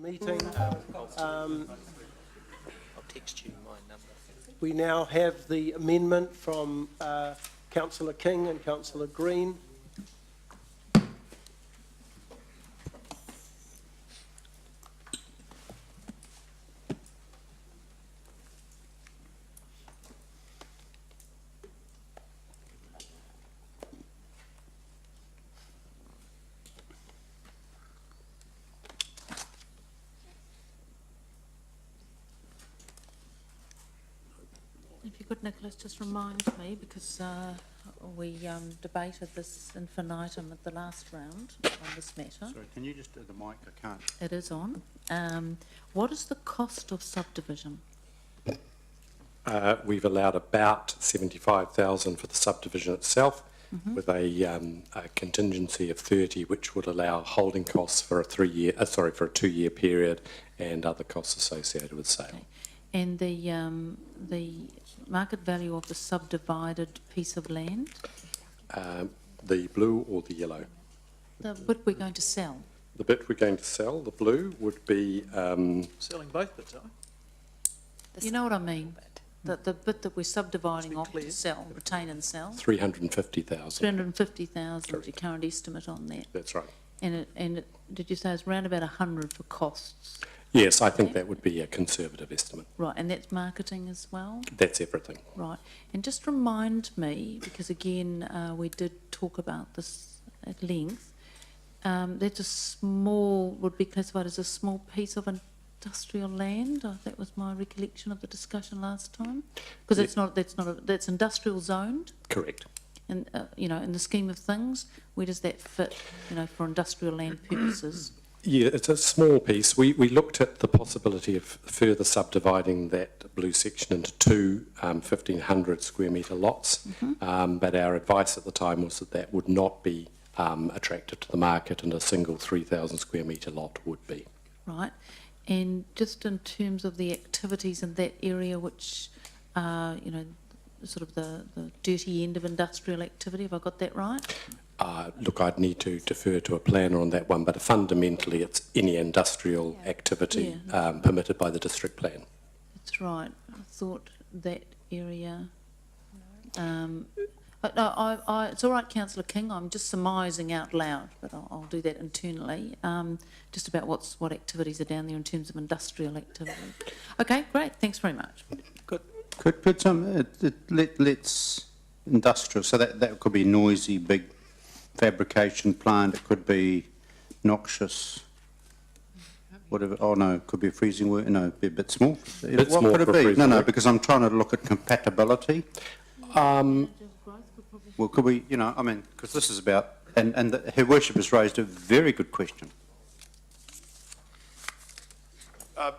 Meeting. I'll text you my number. We now have the amendment from Councillor King and Councillor Green. If you could, Nicholas, just remind me, because we debated this infinitum at the last round on this matter. Sorry, can you just do the mic? I can't. It is on. What is the cost of subdivision? We've allowed about 75,000 for the subdivision itself, with a contingency of 30, which would allow holding costs for a for a 2-year period, and other costs associated with sale. Okay. And the market value of the subdivided piece of land? The blue or the yellow? The bit we're going to sell. The bit we're going to sell, the blue, would be... Selling both bits, are we? You know what I mean? The bit that we're subdividing off to sell, retain and sell. 350,000. 350,000 is your current estimate on that. That's right. And did you say it's around about 100 for costs? Yes, I think that would be a conservative estimate. Right, and that's marketing as well? That's everything. Right, and just remind me, because again, we did talk about this at length, that's a small, would be classified as a small piece of industrial land. That was my recollection of the discussion last time, because that's industrial zoned. Correct. And you know, in the scheme of things, where does that fit? You know, for industrial land purposes. Yeah, it's a small piece. We looked at the possibility of further subdividing that blue section into two 1,500 square metre lots, but our advice at the time was that that would not be attractive to the market, and a single 3,000 square metre lot would be. Right, and just in terms of the activities in that area, which are, you know, sort of the dirty end of industrial activity, have I got that right? Look, I'd need to defer to a planner on that one, but fundamentally it's any industrial activity permitted by the district plan. That's right. I thought that area... it's all right, Councillor King, I'm just surmising out loud, but I'll do that internally, just about what activities are down there in terms of industrial activity. Okay, great, thanks very much. Good. Could some, let's industrial, so that could be noisy, big fabrication plant, it could be noxious, whatever. Oh no, it could be a freezing work. No, it'd be a bit small. What could it be? No, because I'm trying to look at compatibility. Well, could we, you know, I mean, because this is about, and Her Worship has raised a very good question.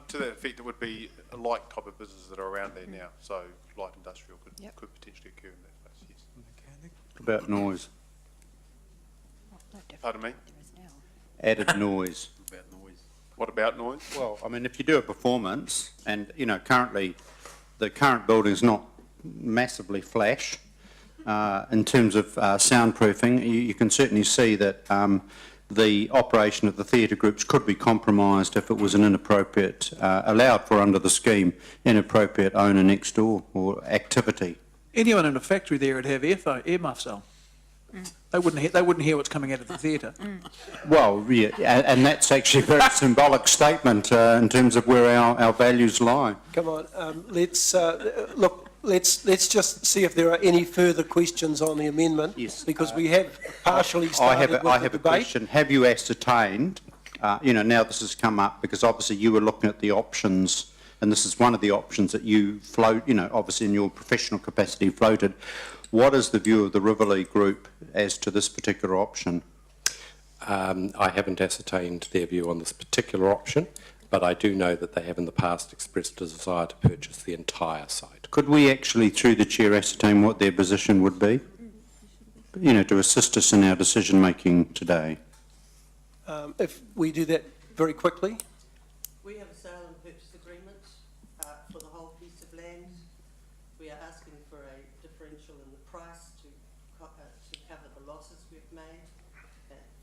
To that effect, it would be a like type of businesses that are around there now. So light industrial could potentially occur in that place. Yes. What about noise? Pardon me? Added noise. What about noise? Well, I mean, if you do a performance, and you know, currently, the current building's not massively flash. In terms of soundproofing, you can certainly see that the operation of the theatre groups could be compromised if it was an inappropriate, allowed for under the scheme, inappropriate owner next door or activity. Anyone in a factory there would have earmuffs on. They wouldn't hear what's coming out of the theatre. Well, yeah, and that's actually a very symbolic statement in terms of where our values lie. Come on, let's look. Let's just see if there are any further questions on the amendment. Yes. Because we have partially started with the debate. I have a question. Have you ascertained, you know, now this has come up, because obviously you were looking at the options, and this is one of the options that you float, you know, obviously in your professional capacity floated. What is the view of the Rivoli Group as to this particular option? I haven't ascertained their view on this particular option, but I do know that they have in the past expressed a desire to purchase the entire site. Could we actually, through the Chair, ascertain what their position would be? You know, to assist us in our decision making today. If we do that very quickly. We have a sale and purchase agreement for the whole piece of land. We are asking for a differential in the price to cover the losses we've made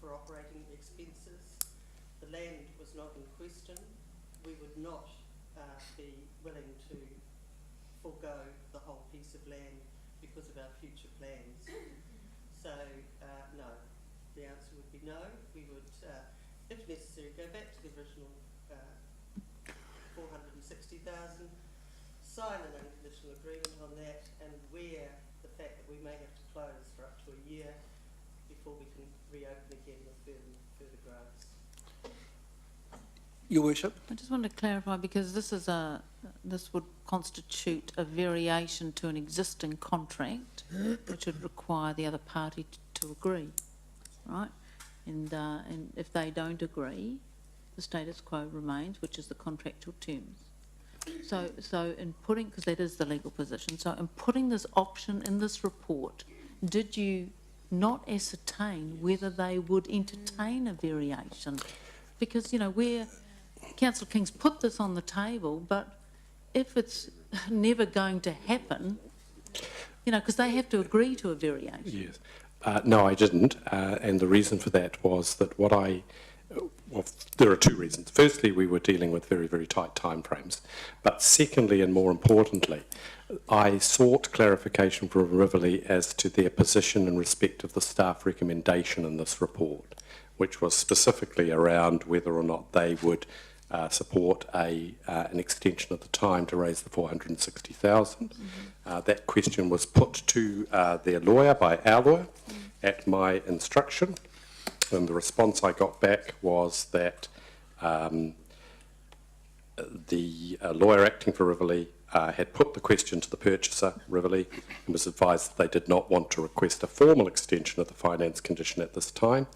for operating expenses. The land was not in question, we would not be willing to forego the whole piece of land because of our future plans. So, no. The answer would be no. We would, if necessary, go back to the original 460,000, sign an unconditional agreement on that, and where the fact that we may have to close for up to a year before we can reopen again with further grants. Your Worship. I just want to clarify, because this would constitute a variation to an existing contract, which would require the other party to agree, right? And if they don't agree, the status quo remains, which is the contractual terms. So in putting, because that is the legal position, so in putting this option in this report, did you not ascertain whether they would entertain a variation? Because, you know, Councillor King's put this on the table, but if it's never going to happen, you know, because they have to agree to a variation. Yes. No, I didn't, and the reason for that was that well, there are two reasons. Firstly, we were dealing with very, very tight timeframes, but secondly, and more importantly, I sought clarification from Riverley as to their position in respect of the staff recommendation in this report, which was specifically around whether or not they would support an extension of the time to raise the 460,000. That question was put to their lawyer by our lawyer at my instruction, and the response I got back was that the lawyer acting for Riverley had put the question to the purchaser, Riverley, and was advised that they did not want to request a formal extension of the finance condition at this time.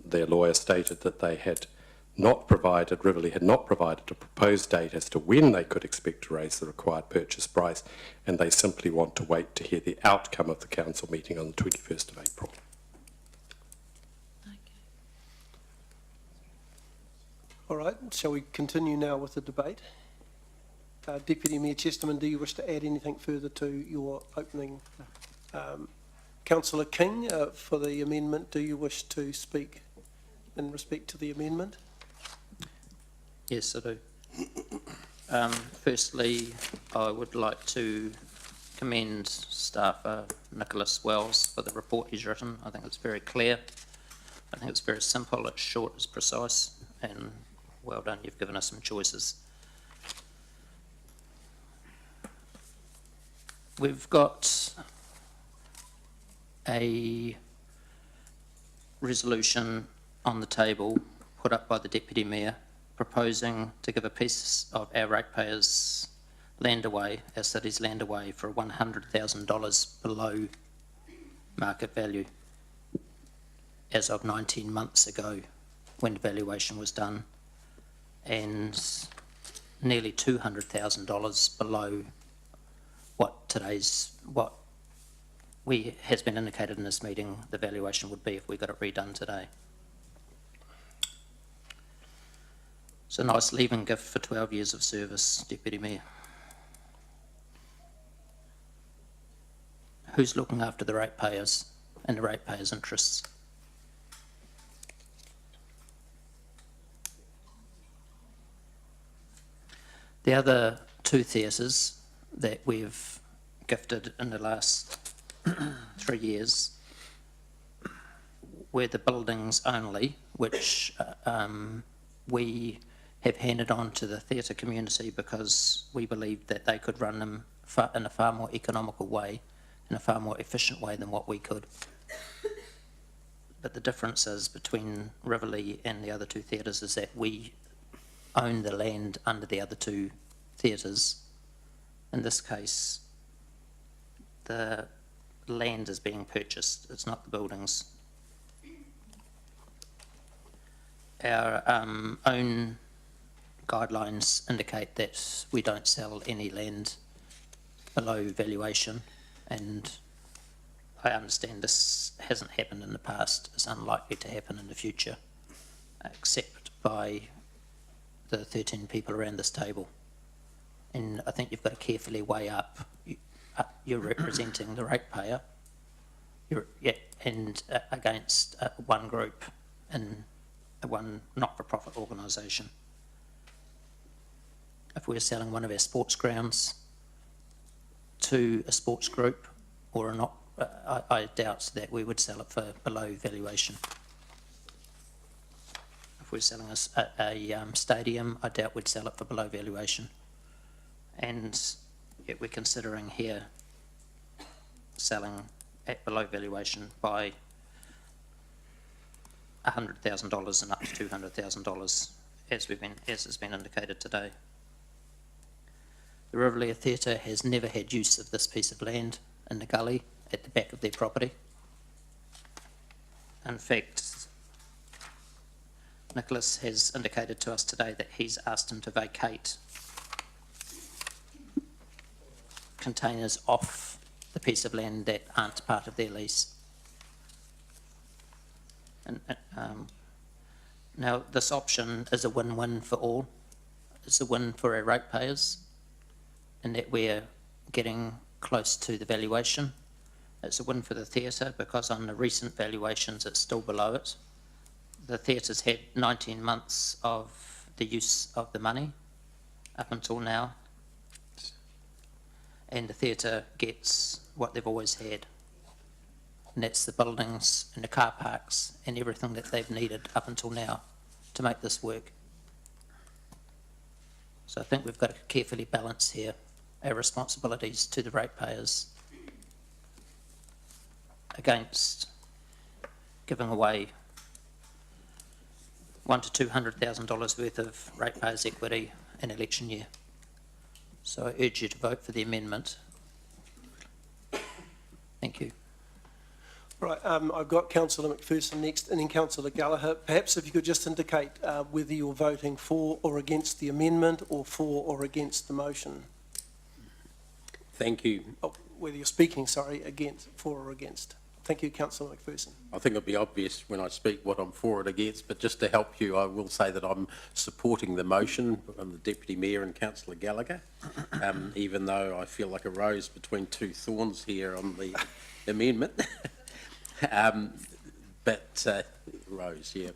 Their lawyer stated that they had not provided, Riverley had not provided a proposed date as to when they could expect to raise the required purchase price, and they simply want to wait to hear the outcome of the council meeting on the 21st of April. All right, shall we continue now with the debate? Deputy Mayor Chesterman, do you wish to add anything further to your opening? Councillor King, for the amendment, do you wish to speak in respect to the amendment? Yes, I do. Firstly, I would like to commend staffer Nicholas Wells for the report he's written. I think it's very clear. I think it's very simple, it's short, it's precise, and well done, you've given us some choices. We've got a resolution on the table put up by the Deputy Mayor proposing to give a piece of our ratepayers' land away, our city's land away, for $100,000 below market value as of 19 months ago when valuation was done, and nearly $200,000 below what has been indicated in this meeting the valuation would be if we got it redone today. It's a nice leaving gift for 12 years of service, Deputy Mayor. Who's looking after the ratepayers and the ratepayers' interests? The other two theatres that we've gifted in the last 3 years were the buildings only, which we have handed on to the theatre community because we believed that they could run them in a far more economical way, in a far more efficient way than what we could. But the difference is between Riverley and the other two theatres is that we own the land under the other two theatres. In this case, the land is being purchased, it's not the buildings. Our own guidelines indicate that we don't sell any land below valuation, and I understand this hasn't happened in the past, it's unlikely to happen in the future, except by the 13 people around this table. And I think you've got to carefully weigh up, you're representing the ratepayer, and against one group in one not-for-profit organisation. If we're selling one of our sports grounds to a sports group or a not, I doubt that we would sell it for below valuation. If we're selling a stadium, I doubt we'd sell it for below valuation. And yet we're considering here selling at below valuation by $100,000 and up to $200,000, as has been indicated today. The Riverlea Theatre has never had use of this piece of land in the gully at the back of their property. In fact, Nicholas has indicated to us today that he's asked him to vacate containers off the piece of land that aren't part of their lease. And now this option is a win-win for all. It's a win for our ratepayers in that we're getting close to the valuation. It's a win for the theatre because on the recent valuations it's still below it. The theatre's had 19 months of the use of the money up until now, and the theatre gets what they've always had, and that's the buildings and the car parks and everything that they've needed up until now to make this work. So I think we've got to carefully balance here our responsibilities to the ratepayers against giving away $100,000 to $200,000 worth of ratepayers' equity in election year. So I urge you to vote for the amendment. Thank you. Right, I've got Councillor McPherson next, and then Councillor Gallagher. Perhaps if you could just indicate whether you're voting for or against the amendment or for or against the motion. Thank you. Oh, whether you're speaking, sorry, against, for or against. Thank you, Councillor McPherson. I think it'll be obvious when I speak what I'm for and against, but just to help you, I will say that I'm supporting the motion from the Deputy Mayor and Councillor Gallagher, even though I feel like a rose between two thorns here on the amendment. Rose, yeah.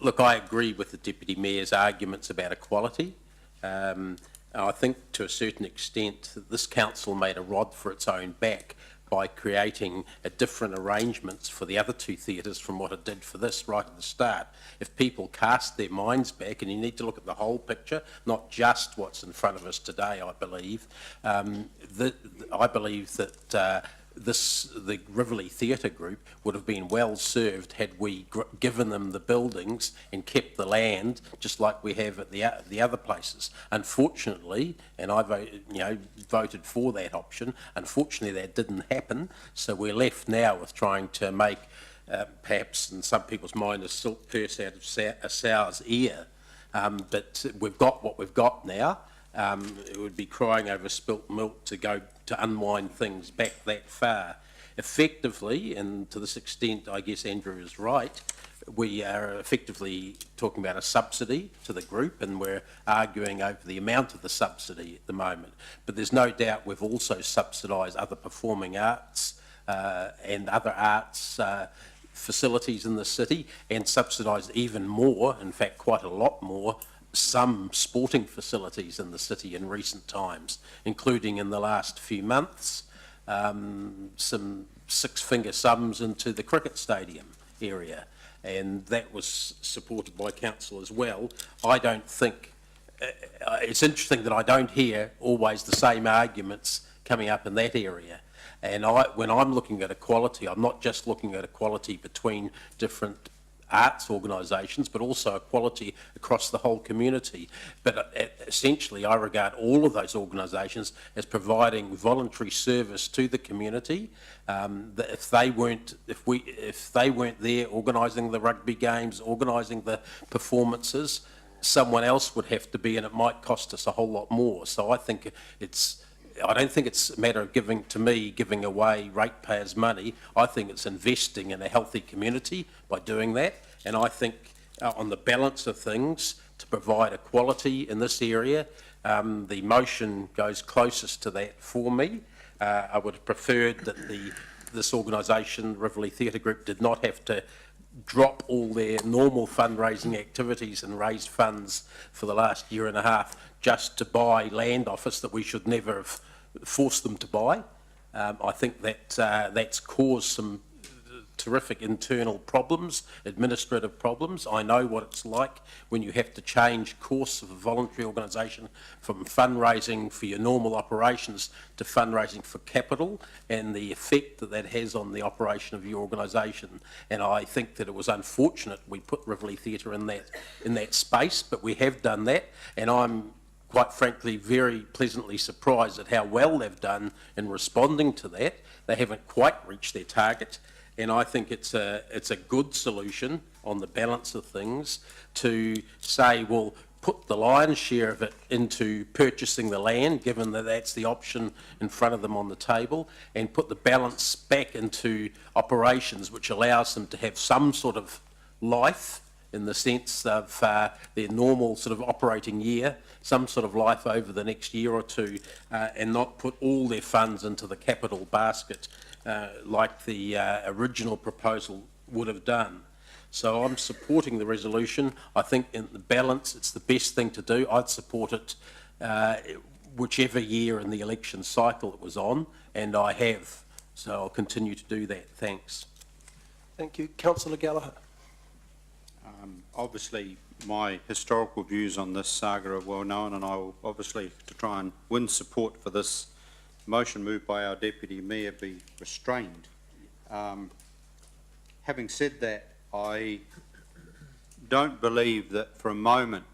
Look, I agree with the Deputy Mayor's arguments about equality. I think to a certain extent this council made a rod for its own back by creating different arrangements for the other two theatres from what it did for this right at the start. If people cast their minds back, and you need to look at the whole picture, not just what's in front of us today, I believe, I believe that the Riverlea Theatre Group would have been well served had we given them the buildings and kept the land just like we have at the other places. Unfortunately, and I voted for that option, unfortunately that didn't happen, so we're left now with trying to make perhaps in some people's mind a silk purse out of a sow's ear. But we've got what we've got now. It would be crying over spilt milk to unwind things back that far. Effectively, and to this extent, I guess Andrew is right, we are effectively talking about a subsidy to the group, and we're arguing over the amount of the subsidy at the moment. But there's no doubt we've also subsidised other performing arts and other arts facilities in the city, and subsidised even more, in fact quite a lot more, some sporting facilities in the city in recent times, including in the last few months, some six-finger sums into the cricket stadium area, and that was supported by council as well. I don't think, it's interesting that I don't hear always the same arguments coming up in that area. And when I'm looking at equality, I'm not just looking at equality between different arts organisations, but also equality across the whole community. But essentially, I regard all of those organisations as providing voluntary service to the community. That if they weren't there organising the rugby games, organising the performances, someone else would have to be, and it might cost us a whole lot more. So I think I don't think it's a matter of giving away ratepayers' money. I think it's investing in a healthy community by doing that. And I think on the balance of things, to provide equality in this area, the motion goes closest to that for me. I would have preferred that this organisation, Riverlea Theatre Group, did not have to drop all their normal fundraising activities and raise funds for the last year and a half just to buy land off us that we should never have forced them to buy. I think that that's caused some terrific internal problems, administrative problems. I know what it's like when you have to change course of a voluntary organisation from fundraising for your normal operations to fundraising for capital, and the effect that that has on the operation of your organisation. And I think that it was unfortunate we put Rivoli Theatre in that space, but we have done that, and I'm quite frankly very pleasantly surprised at how well they've done in responding to that. They haven't quite reached their target. And I think it's a good solution on the balance of things to say, well, put the lion's share of it into purchasing the land, given that that's the option in front of them on the table, and put the balance back into operations, which allows them to have some sort of life in the sense of their normal sort of operating year, some sort of life over the next year or two, and not put all their funds into the capital basket like the original proposal would have done. So I'm supporting the resolution. I think in the balance it's the best thing to do. I'd support it whichever year in the election cycle it was on, and I have. So I'll continue to do that. Thanks. Thank you. Councillor Gallagher. Obviously, my historical views on this saga are well known, and I will obviously, to try and win support for this motion moved by our Deputy Mayor, be restrained. Having said that, I don't believe that for a moment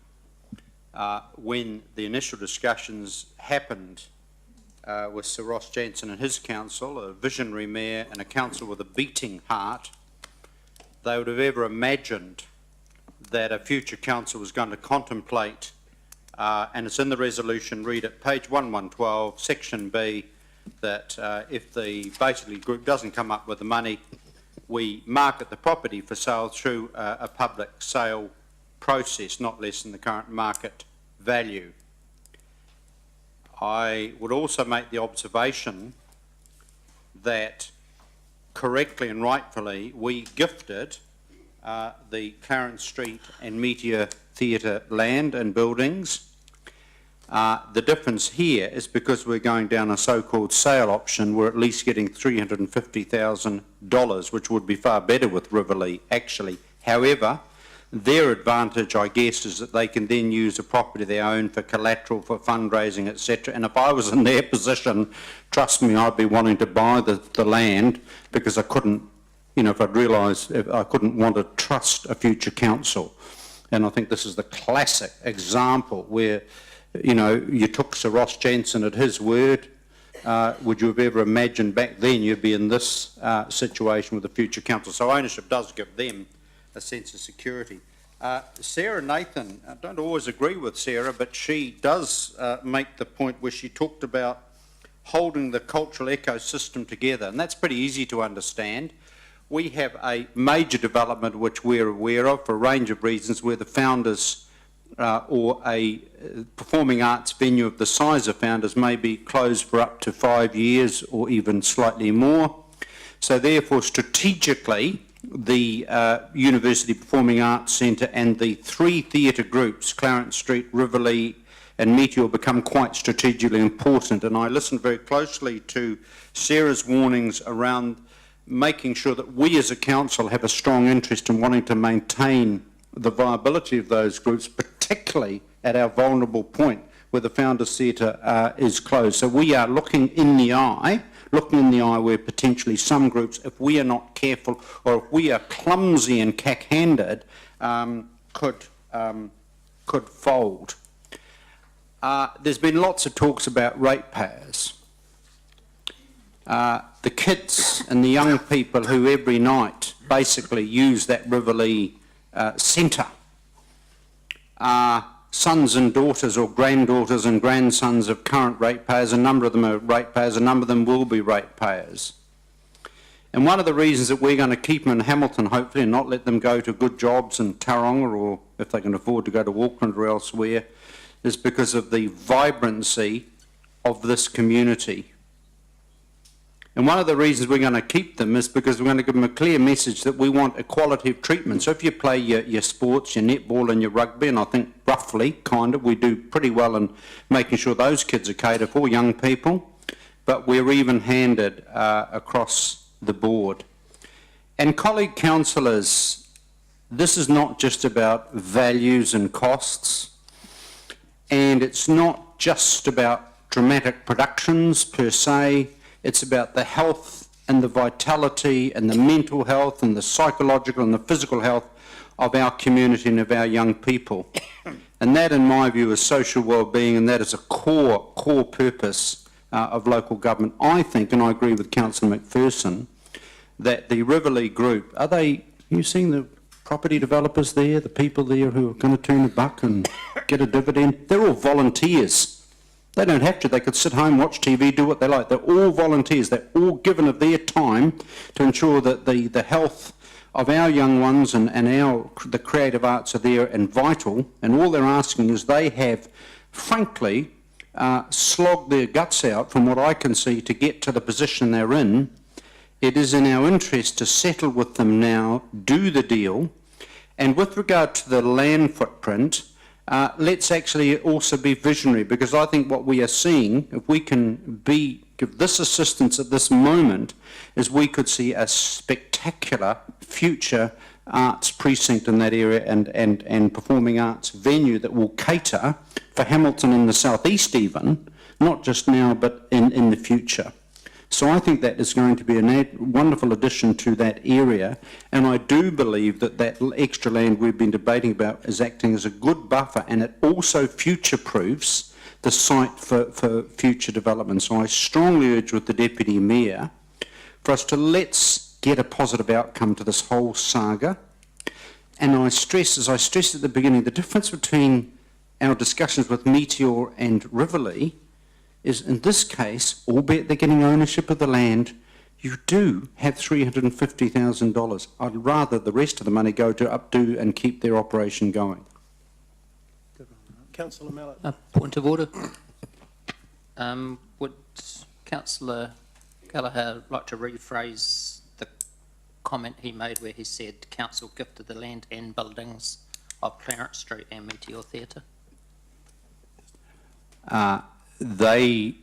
when the initial discussions happened with Sir Ross Jansen and his council, a visionary mayor and a council with a beating heart, they would have ever imagined that a future council was going to contemplate, and it's in the resolution, read it, page 1112, section B, that if the basically group doesn't come up with the money, we market the property for sale through a public sale process, not less than the current market value. I would also make the observation that correctly and rightfully we gifted the Clarence Street and Meteor Theatre land and buildings. The difference here is because we're going down a so-called sale option, we're at least getting $350,000, which would be far better with Rivoli, actually. However, their advantage, I guess, is that they can then use a property they own for collateral, for fundraising, etc. And if I was in their position, trust me, I'd be wanting to buy the land, because I couldn't, you know, if I'd realised I couldn't want to trust a future council. And I think this is the classic example where, you know, you took Sir Ross Jansen at his word. Would you have ever imagined back then you'd be in this situation with the future council? So ownership does give them a sense of security. Sarah Nathan, I don't always agree with Sarah, but she does make the point where she talked about holding the cultural ecosystem together, and that's pretty easy to understand. We have a major development which we're aware of for a range of reasons, where the Founders or a performing arts venue of the size of Founders may be closed for up to 5 years or even slightly more. So therefore, strategically, the University Performing Arts Centre and the 3 theatre groups, Clarence Street, Rivoli and Meteor, become quite strategically important. And I listened very closely to Sarah's warnings around making sure that we as a council have a strong interest in wanting to maintain the viability of those groups, particularly at our vulnerable point where the Founders Theatre is closed. So we are looking in the eye where potentially some groups, if we are not careful or if we are clumsy and cack-handed, could fold. There's been lots of talks about ratepayers. The kids and the young people who every night basically use that Rivoli centre are sons and daughters or granddaughters and grandsons of current ratepayers. A number of them are ratepayers, a number of them will be ratepayers. And one of the reasons that we're going to keep them in Hamilton, hopefully, and not let them go to good jobs in Tauranga, or if they can afford to go to Auckland or elsewhere, is because of the vibrancy of this community. And one of the reasons we're going to keep them is because we're going to give them a clear message that we want equality of treatment. So if you play your sports, your netball and your rugby, and I think roughly, kind of, we do pretty well in making sure those kids are catered for, young people, but we're even-handed across the board. And colleague councillors, this is not just about values and costs, and it's not just about dramatic productions per se. It's about the health and the vitality and the mental health and the psychological and the physical health of our community and of our young people. And that, in my view, is social well-being, and that is a core purpose of local government. I think, and I agree with Councillor McPherson, that the Riverlea Group, are you seeing the property developers there, the people there who are going to turn a buck and get a dividend? They're all volunteers. They don't have to. They could sit home, watch TV, do what they like. They're all volunteers. They're all given of their time to ensure that the health of our young ones and the creative arts are there and vital. And all they're asking is they have, frankly, slogged their guts out, from what I can see, to get to the position they're in. It is in our interest to settle with them now, do the deal. And with regard to the land footprint, let's actually also be visionary, because I think what we are seeing, if we can give this assistance at this moment, is we could see a spectacular future arts precinct in that area and performing arts venue that will cater for Hamilton in the southeast even, not just now but in the future. So I think that is going to be a wonderful addition to that area, and I do believe that that extra land we've been debating about is acting as a good buffer, and it also future-proofs the site for future development. So I strongly urge with the Deputy Mayor for us to let's get a positive outcome to this whole saga. And I stress, as I stressed at the beginning, the difference between our discussions with Meteor and Riverlea is, in this case, albeit they're getting ownership of the land, you do have $350,000. I'd rather the rest of the money go to updo and keep their operation going. Councillor Mallett. Point of order. Would Councillor Gallagher like to rephrase the comment he made where he said council gifted the land and buildings of Clarence Street and Meteor Theatre? They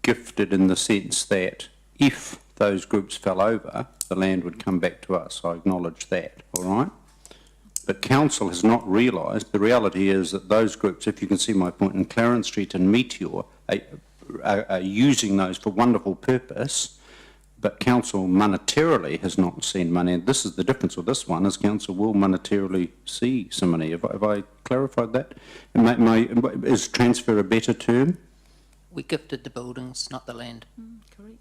gifted in the sense that if those groups fell over, the land would come back to us. I acknowledge that, all right? But council has not realised, the reality is that those groups, if you can see my point, in Clarence Street and Meteor are using those for wonderful purpose, but council monetarily has not seen money. And this is the difference with this one, is council will monetarily see some money. Have I clarified that? Is transfer a better term? We gifted the buildings, not the land. Correct.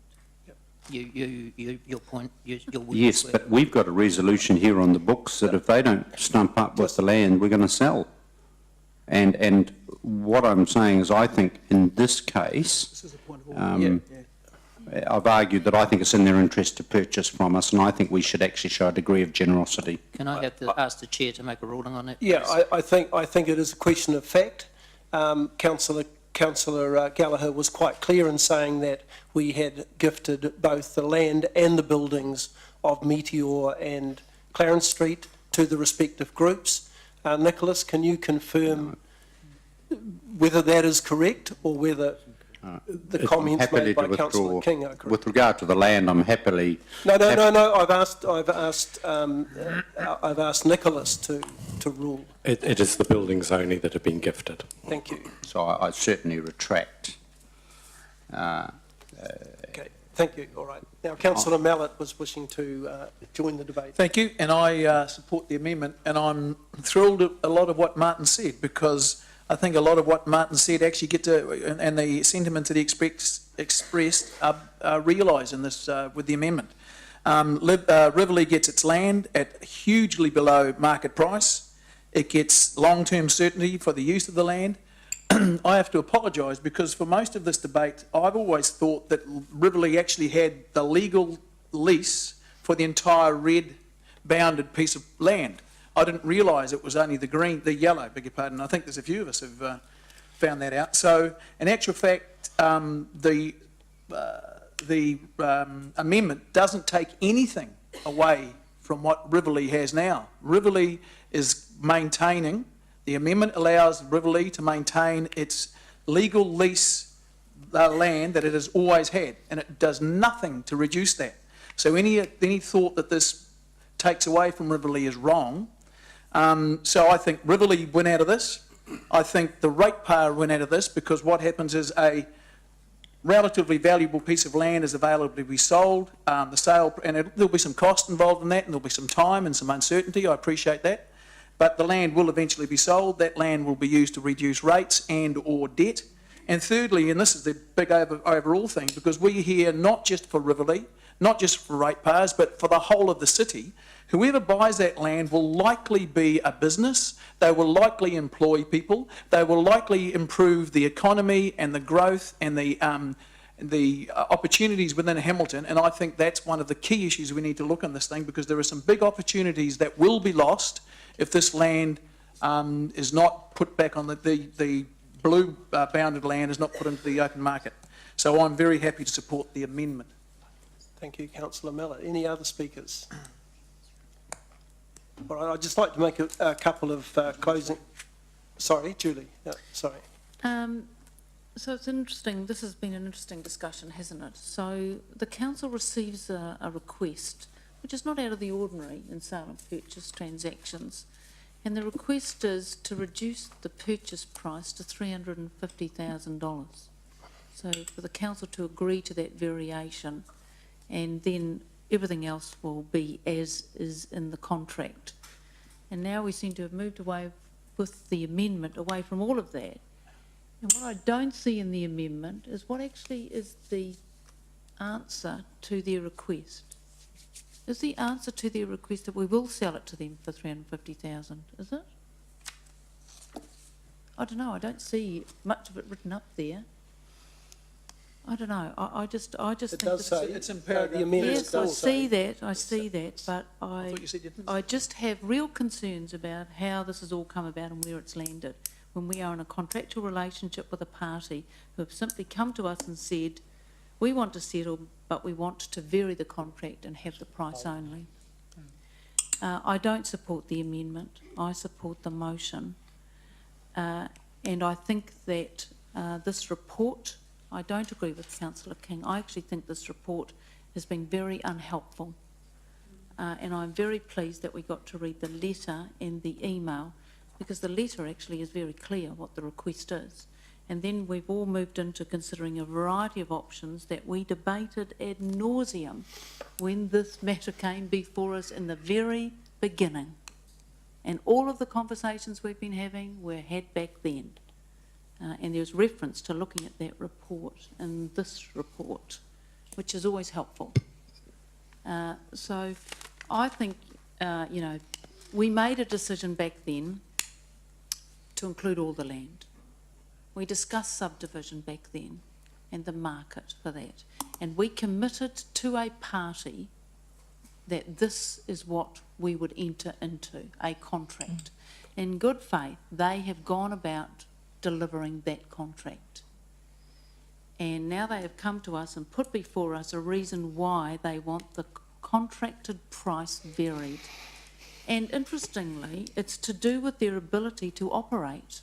Your point, your Yes, but we've got a resolution here on the books that if they don't stump up with the land, we're going to sell. And what I'm saying is, I think in this case, This is a point of order. I've argued that I think it's in their interest to purchase from us, and I think we should actually show a degree of generosity. Can I have to ask the chair to make a ruling on that? Yeah, I think it is a question of fact. Councillor Gallagher was quite clear in saying that we had gifted both the land and the buildings of Meteor and Clarence Street to the respective groups. Nicholas, can you confirm whether that is correct, or whether the comments made by Councillor King are correct? With regard to the land, I'm happily... No. I've asked Nicholas to rule. It is the buildings only that have been gifted. Thank you. So I certainly retract. Okay, thank you. All right. Now, Councillor Mallett was wishing to join the debate. Thank you, and I support the amendment, and I'm thrilled at a lot of what Martin said, because I think a lot of what Martin said actually and the sentiments that he expressed are realised in this with the amendment. Riverlea gets its land at hugely below market price. It gets long-term certainty for the use of the land. I have to apologise, because for most of this debate, I've always thought that Riverlea actually had the legal lease for the entire red bounded piece of land. I didn't realise it was only the yellow, beg your pardon. I think there's a few of us who've found that out. So, in actual fact, the the amendment doesn't take anything away from what Riverlea has now. Riverlea is maintaining, the amendment allows Riverlea to maintain its legal lease land that it has always had, and it does nothing to reduce that. So any thought that this takes away from Riverlea is wrong. So I think Riverlea went out of this. I think the ratepayer went out of this, because what happens is a relatively valuable piece of land is available to be sold. The sale, and there'll be some cost involved in that, and there'll be some time and some uncertainty. I appreciate that. But the land will eventually be sold. That land will be used to reduce rates and or debt. And thirdly, and this is the big overall thing, because we're here not just for Riverlea, not just for ratepayers, but for the whole of the city. Whoever buys that land will likely be a business. They will likely employ people. They will likely improve the economy and the growth and the opportunities within Hamilton. And I think that's one of the key issues we need to look on this thing, because there are some big opportunities that will be lost if this land is not put back on the blue bounded land is not put into the open market. So I'm very happy to support the amendment. Thank you, Councillor Mallett. Any other speakers? All right, I'd just like to make a couple of closing... Sorry, Julie. No, sorry. So it's interesting, this has been an interesting discussion, hasn't it? So the council receives a request, which is not out of the ordinary in sale and purchase transactions, and the request is to reduce the purchase price to $350,000. So for the council to agree to that variation, and then everything else will be as is in the contract. And now we seem to have moved away with the amendment, away from all of that. And what I don't see in the amendment is what actually is the answer to their request. Is the answer to their request that we will sell it to them for $350,000, is it? I don't know, I don't see much of it written up there. I don't know, I just think does say it's in paragraph. the amendment yes, I does see say- that, but I thought you said you didn't. I just have real concerns about how this has all come about and where it's landed. When we are in a contractual relationship with a party who have simply come to us and said, we want to settle, but we want to vary the contract and have the price only. I don't support the amendment. I support the motion. And I think that this report, I don't agree with Councillor King. I actually think this report has been very unhelpful. And I'm very pleased that we got to read the letter and the email, because the letter actually is very clear what the request is. And then we've all moved into considering a variety of options that we debated ad nauseum when this matter came before us in the very beginning. And all of the conversations we've been having were had back then. And there's reference to looking at that report in this report, which is always helpful. So I think, you know, we made a decision back then to include all the land. We discussed subdivision back then and the market for that. And we committed to a party that this is what we would enter into, a contract. In good faith, they have gone about delivering that contract. And now they have come to us and put before us a reason why they want the contracted price varied. And interestingly, it's to do with their ability to operate.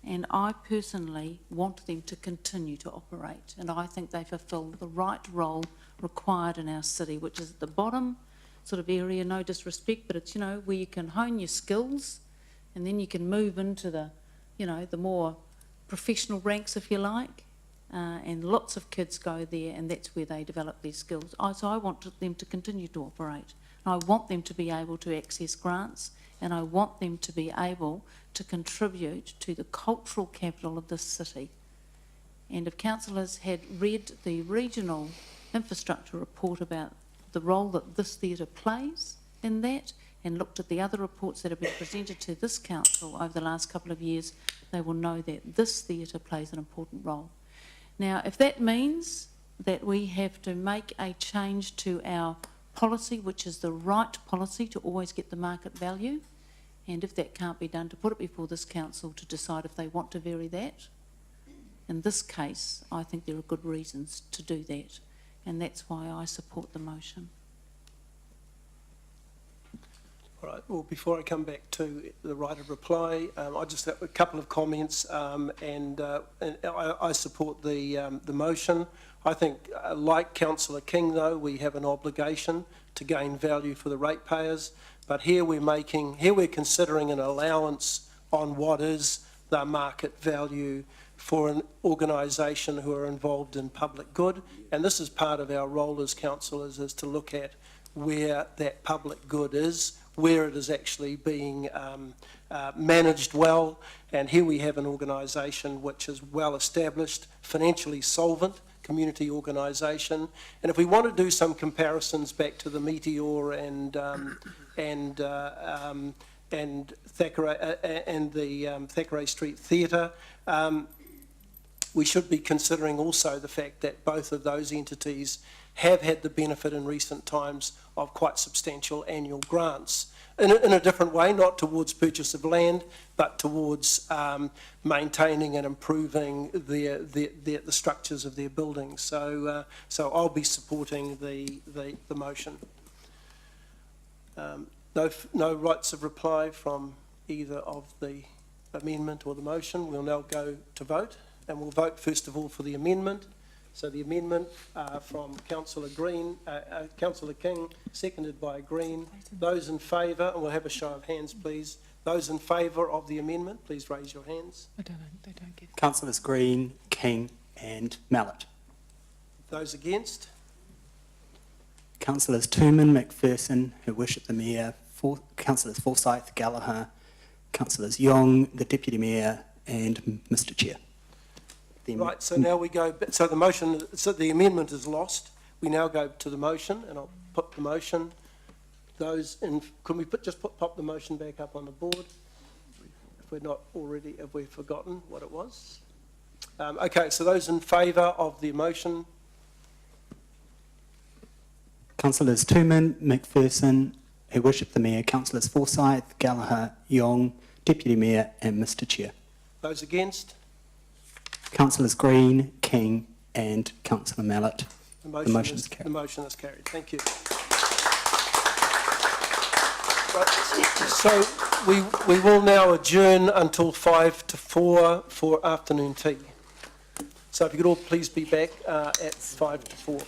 And I personally want them to continue to operate. And I think they fulfil the right role required in our city, which is at the bottom sort of area, no disrespect, but it's, you know, where you can hone your skills and then you can move into the, you know, the more professional ranks, if you like. And lots of kids go there, and that's where they develop their skills. So I want them to continue to operate. I want them to be able to access grants, and I want them to be able to contribute to the cultural capital of this city. And if councillors had read the regional infrastructure report about the role that this theatre plays in that, and looked at the other reports that have been presented to this council over the last couple of years, they will know that this theatre plays an important role. Now, if that means that we have to make a change to our policy, which is the right policy to always get the market value, and if that can't be done, to put it before this council to decide if they want to vary that. In this case, I think there are good reasons to do that. and that's why I support the motion. All right, well, before I come back to the right of reply, I just have a couple of comments, and I support the motion. I think, like Councillor King, though, we have an obligation to gain value for the ratepayers, but here we're considering an allowance on what is the market value for an organisation who are involved in public good, and this is part of our role as councillors, is to look at where that public good is, where it is actually being managed well, and here we have an organisation which is well established, financially solvent, community organisation, and if we want to do some comparisons back to the Meteor and Thackeray and the Thackeray Street Theatre, we should be considering also the fact that both of those entities have had the benefit in recent times of quite substantial annual grants in a different way, not towards purchase of land, but towards maintaining and improving the structures of their buildings. So I'll be supporting the motion. No rights of reply from either of the amendment or the motion. We'll now go to vote, and we'll vote first of all for the amendment. So the amendment from Councillor King, seconded by Green. Those in favour, and we'll have a show of hands, please. Those in favour of the amendment, please raise your hands. They don't get it. Councillors Green, King and Mallett. Those against? Councillors Tooman, McPherson, who worship the Mayor, Councillors Forsyth, Gallagher, Councillors Young, the Deputy Mayor and Mr Chair. Right, so now we go, so the amendment is lost. We now go to the motion, and I'll put the motion. Those in, can we pop the motion back up on the board? If we're not already, have we forgotten what it was? Okay, so those in favour of the motion? Councillors Tooman, McPherson, who worship the Mayor, Councillors Forsyth, Gallagher, Young, Deputy Mayor and Mr Chair. Those against? Councillors Green, King and Councillor Mallett. The motion is carried. The motion is carried. Thank you. Right, so we will now adjourn until 5 to 4 for afternoon tea. So if you could all please be back at 5 to 4.